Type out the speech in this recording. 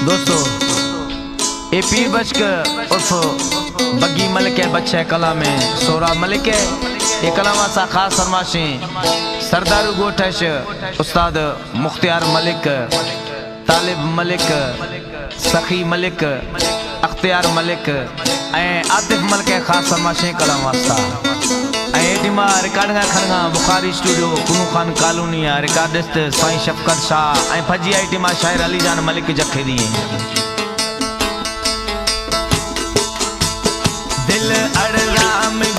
दोस्तों ये पीर बचक उर्फ बग्गी मलिक है, बच्चे कला में सोरा मलिक है। ये कलामा सा खास फरमाशी सरदारू गोठश उस्ताद मुख्तियार मलिक, तालिब मलिक, सखी मलिक, अख्तियार मलिक आतिफ मलिक है। खास फरमाशी कलाम वास्ता एटिमा रिकॉर्डिंग खनगा बुखारी स्टूडियो कुनू खान कॉलोनी रिकॉर्डिस्ट साईं शफकत शाह फजी आइटिमा शायर अली जान मलिक जखे दिए। दिल अड़ला में